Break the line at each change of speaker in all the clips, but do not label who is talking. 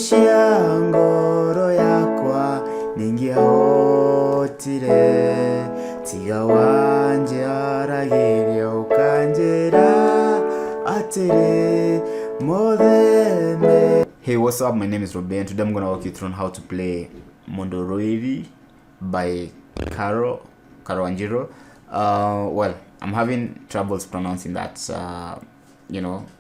gushia ngoro yakwa ningia hotire tiga wanje aragiria ukanjira atire modeme. Hey, what's up? My name is Robin and today I'm gonna walk you through on how to play Munduiiriri by Wanjiru. Well, I'm having troubles pronouncing that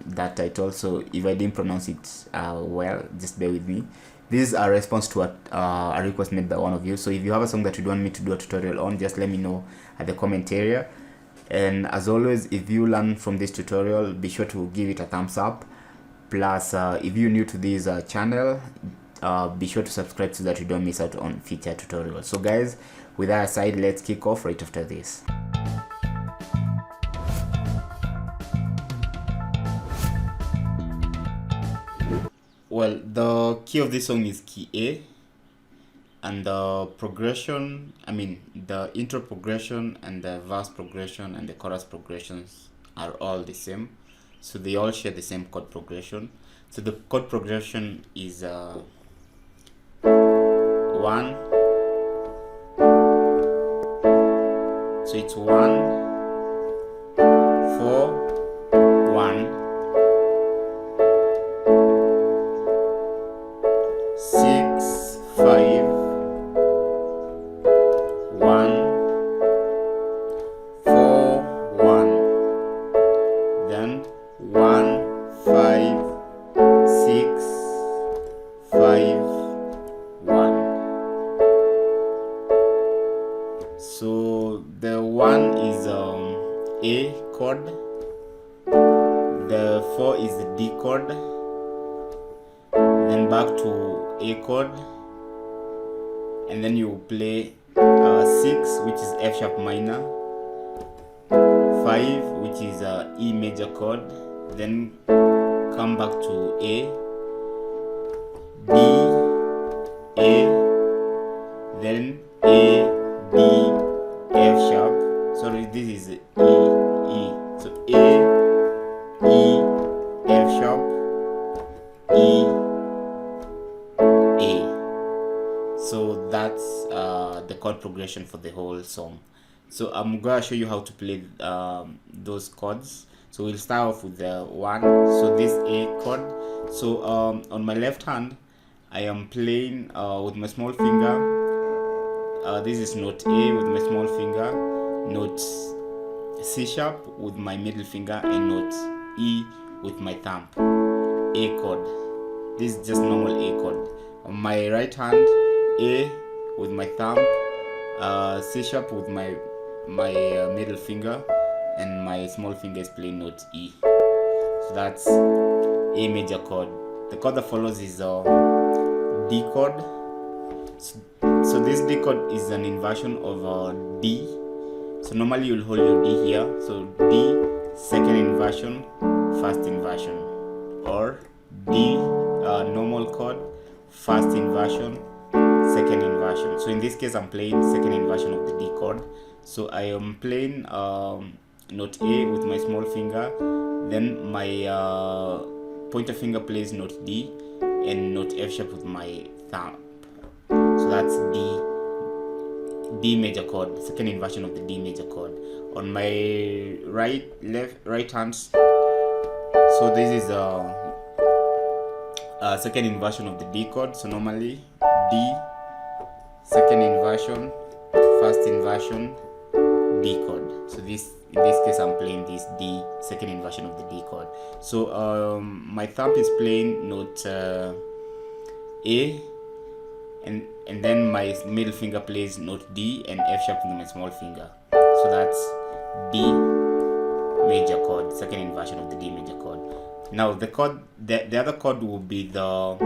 that title, so if I didn't pronounce it well, just bear with me. This is a response to a request made by one of you. So if you have a song that you want me to do a tutorial on, just let me know at the comment area. And as always, if you learn from this tutorial, be sure to give it a thumbs up. Plus, if you're new to this channel, be sure to subscribe so that you don't miss out on future tutorials. So guys, with that aside, let's kick off right after this. Well, the key of this song is key A, and the progression, the intro progression and the verse progression and the chorus progressions are all the same. So they all share the same chord progression. So the chord progression is 1. So it's 1, 4, 1, 6, 5, 1, 4, 1, then 1, 5, 6, 5, 1. So the 1 is A chord, the 4 is the D chord, then back to A chord, and then you play 6, which is F sharp minor, 5, which is E major chord, then come back to A, D, A, then A, D, F sharp. Sorry, this is E, E. So A, E, F sharp, E, A. So that's the chord progression for the whole song. So I'm gonna show you how to play those chords. So we'll start off with the 1. So this A chord. So on my left hand, I am playing with my small finger. This is note A with my small finger, note C sharp with my middle finger, and note E with my thumb. A chord. This is just normal A chord. On my right hand, A with my thumb, C sharp with my middle finger, and my small finger is playing note E. So that's A major chord. The chord that follows is D chord. So this D chord is an inversion of D. So normally you'll hold your D here. So D, second inversion, first inversion, or D normal chord, first inversion, second inversion. So in this case, I'm playing second inversion of the D chord. So I am playing note A with my small finger, then my pointer finger plays note D, and note F sharp with my thumb. So that's D major chord, second inversion of the D major chord. On my right hand, so this is a second inversion of the D chord. So normally D, second inversion, first inversion, D chord. So in this case I'm playing this D, second inversion of the D chord. So my thumb is playing note A, and then my middle finger plays note D and F sharp with my small finger. So that's D major chord, second inversion of the D major chord. Now the other chord will be the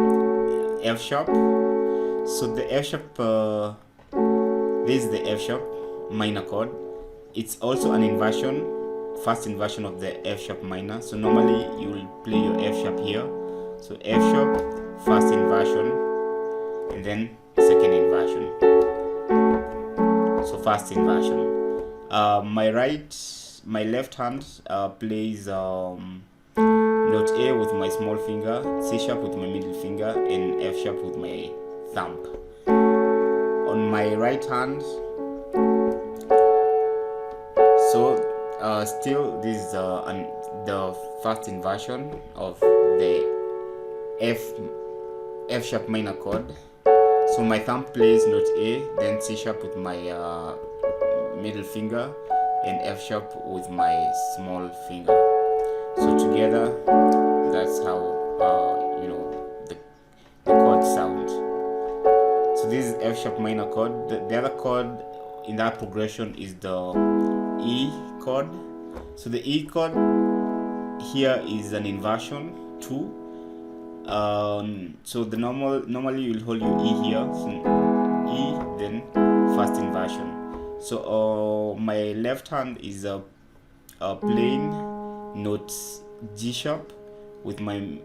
F sharp. So the F sharp, this is the F sharp minor chord. It's also an inversion, first inversion of the F sharp minor. So normally you will play your F sharp here. So F sharp, first inversion, and then second inversion. So first inversion. My left hand plays note A with my small finger, C sharp with my middle finger, and F sharp with my thumb. On my right hand, so still this is the first inversion of the F sharp minor chord. So my thumb plays note A, then C sharp with my middle finger, and F sharp with my small finger. So together, that's how the chords sound. So this is F sharp minor chord. The other chord in that progression is the E chord. So the E chord here is an inversion too. So the normally you'll hold your E here, so E, then first inversion. So my left hand is a plain note G sharp with my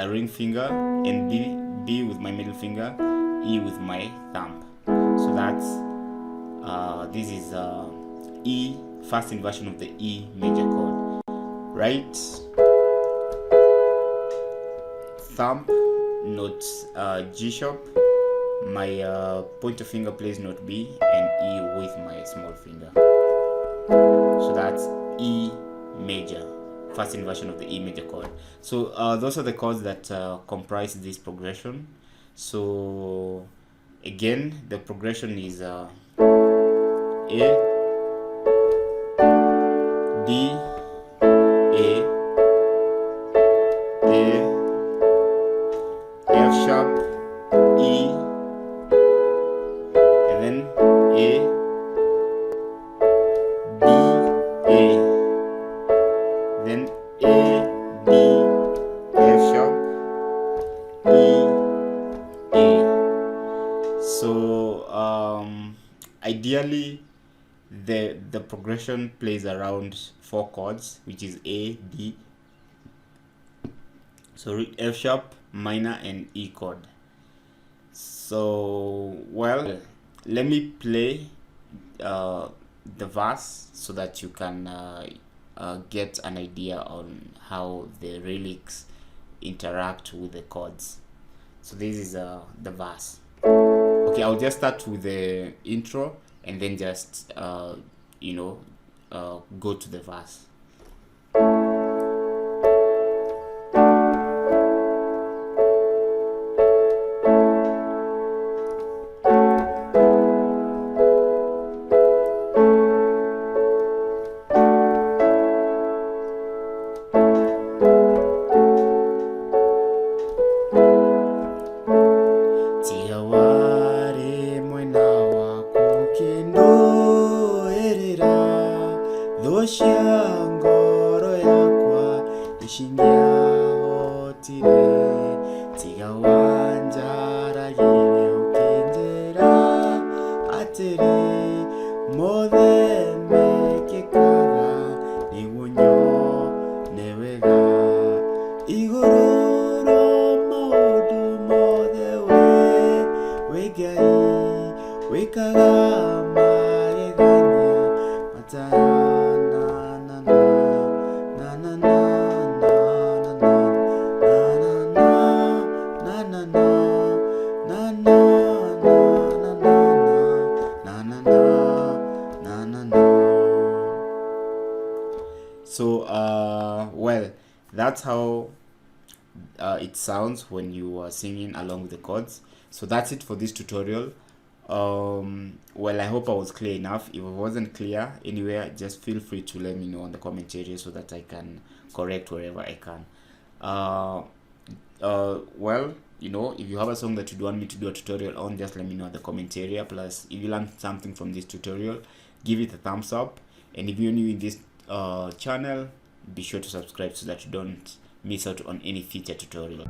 ring finger, and B with my middle finger, E with my thumb. So that's this is E, first inversion of the E major chord. Right thumb note G sharp, my pointer finger plays note B, and E with my small finger. So that's E major, first inversion of the E major chord. So those are the chords that comprise this progression. So again, the progression is A, D, A, F sharp, E, and then A, D, A, then A, D, F sharp, E, A. So ideally the progression plays around 4 chords, which is A, D, so F sharp, minor, and E chord. So well, let me play the verse so that you can get an idea on how the lyrics interact with the chords. So this is the verse. Okay, I'll just start with the intro and then just go to the verse. Ngoro yakwa ishingia hotire tiga wanjara yire ukendera atere mothe mekekaga nigunyo newega igururo maudu mothe wegai wekaga magegania mataya So well, that's how it sounds when you are singing along with the chords. So that's it for this tutorial. Well, I hope I was clear enough. If it wasn't clear anywhere, just feel free to let me know in the comment area so that I can correct wherever I can. Well, if you have a song that you want me to do a tutorial on, just let me know in the comment area. Plus, if you learned something from this tutorial, give it a thumbs up. And if you're new in this channel, be sure to subscribe so that you don't miss out on any future tutorial.